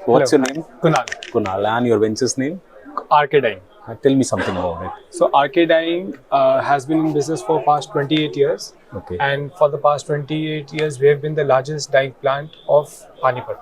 What's your name? Kunal. Kunal. And your venture's name? Arcadine. Tell me something about it. So Arcadine has been in business for past 28 years. Okay. And for the past 28 years, we have been the largest dyeing plant of Panipat.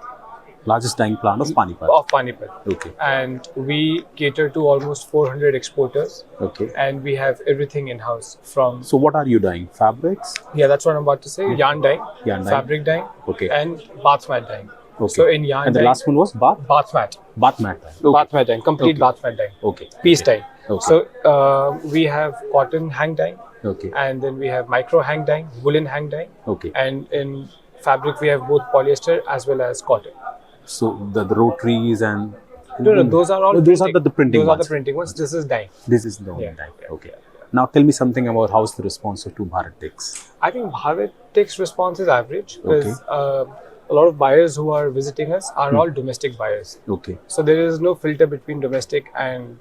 Largest dyeing plant of Panipat. Of Panipat. Okay. And we cater to almost 400 exporters. Okay. And we have everything in-house from... So what are you dyeing? Fabrics? Yeah, that's what I'm about to say. Yarn dyeing, Yarn dyeing. fabric dyeing, Okay. and bath mat dyeing. Okay. So in yarn and the dyeing, last one was bath? bath mat. Bath mat dyeing. Okay. Bath mat dyeing, complete Okay. bath mat dyeing. Okay. Piece dyeing. Okay. So we have cotton hang dyeing. Okay. And then we have micro hang dyeing, woolen hang dyeing. Okay. And in fabric, we have both polyester as well as cotton. So the rotaries and... No, those are all those printing. are the printing Those ones. are the printing ones. This is dyeing. This is the only Yeah. dyeing. Okay. Now tell me something about how's the response to Bharat Tex. I think Bharat Tex response is average because a lot of buyers who are visiting us are all domestic buyers. Okay. So there is no filter between domestic and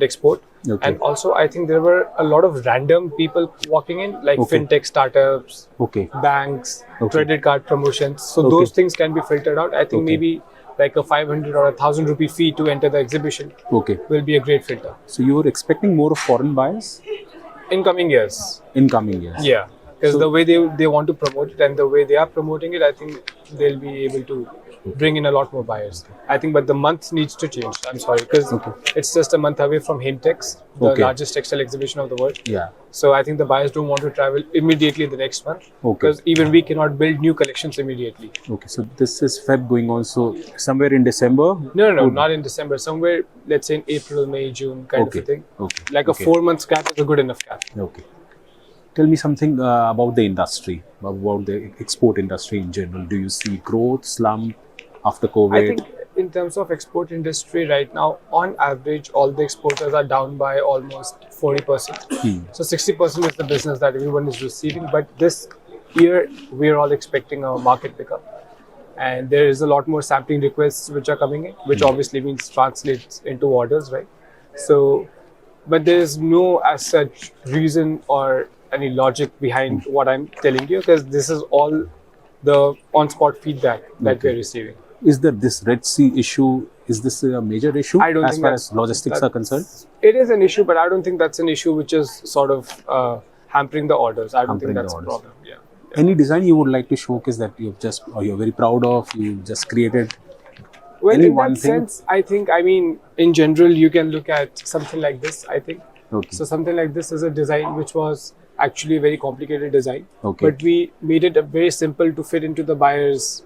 export. Okay. And also, I think there were a lot of random people walking in, like fintech startups, Okay. banks, Okay. credit card promotions. So Okay. those things can be filtered out. I think Okay. maybe like a 500 or 1,000 rupee fee to enter the exhibition Okay. will be a great filter So you were expecting more of foreign buyers in coming years. in coming years? Yeah, because So- the way they want to promote it and the way they are promoting it, I think they'll be able to bring in a lot more buyers. I think, but the month needs to change. I'm sorry, because it's just a month away from Tex, the Okay. largest textile exhibition of the world. Yeah. So I think the buyers don't want to travel immediately the next month, Okay. because even we cannot build new collections immediately. Okay. So this is Feb going on. So somewhere in December? No, not in December. Somewhere, let's say in April, May, June, kind Okay. of a thing. Okay. Like a 4 months gap is a good enough gap. Okay. Tell me something about the industry, about the export industry in general. Do you see growth, slump after COVID? I think in terms of export industry right now, on average, all the exporters are down by almost 40%. So 60% is the business that everyone is receiving. But this year, we're all expecting a market pickup. And there is a lot more sampling requests which are coming in, which obviously means translates into orders, right? So, but there is no as such reason or any logic behind what I'm telling you, because this is all the on-spot feedback that we're receiving. Is there this Red Sea issue? Is this a major issue I don't as think far that's- as logistics are concerned? It is an issue, but I don't think that's an issue which is sort of hampering the orders. I don't Hampering think the that's a orders. problem. Yeah. Any design you would like to showcase that you're very proud of, you just created? Well, Any in one that thing? sense, I mean, in general, you can look at something like this, I think. Okay. So something like this is a design which was actually a very complicated design. Okay. But we made it very simple to fit into the buyer's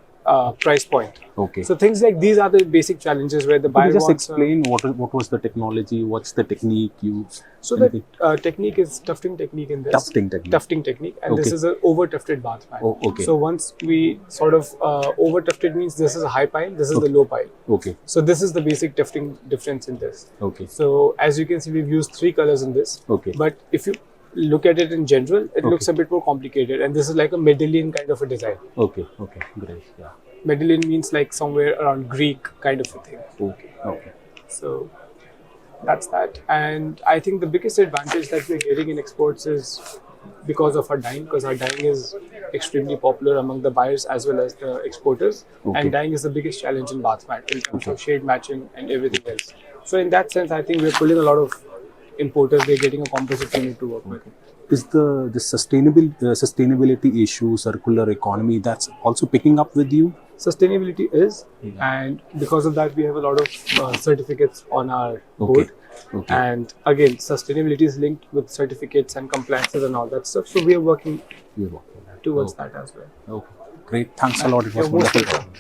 price point. Okay. So things like these are the basic challenges where the Could buyer you just wants a- explain what was the technology, what's the technique used? So Anything? the technique is tufting technique in this. Tufting technique. Tufting technique, and this Okay. is an over tufted bath mat. Oh, okay. So once we sort of over tufted means this is a high pile, this is the low pile. Okay. So this is the basic tufting difference in this. Okay. So as you can see, we've used 3 colors in this. Okay. But if you look at it in general, it looks a bit more complicated, and this is like a medallion kind of a design. Okay. Okay. Great. Yeah. Medallion means like somewhere around Greek kind of a thing. Okay. Okay. So that's that. And I think the biggest advantage that we're getting in exports is because of our dyeing, because our dyeing is extremely popular among the buyers as well as the exporters. Okay. And dyeing is the biggest challenge in bath mat in terms of shade matching and everything else. So in that sense, I think we're pulling a lot of importers. We're getting a composite unit to work with. Is the sustainability issue, circular economy, that's also picking up with you? Sustainability is, and because of that, we have a lot of certificates on our board. Okay. And again, sustainability is linked with certificates and compliances and all that stuff. So we are working You're working on that. towards that as well. Okay. Great. Thanks a lot. It was You're most wonderful. welcome.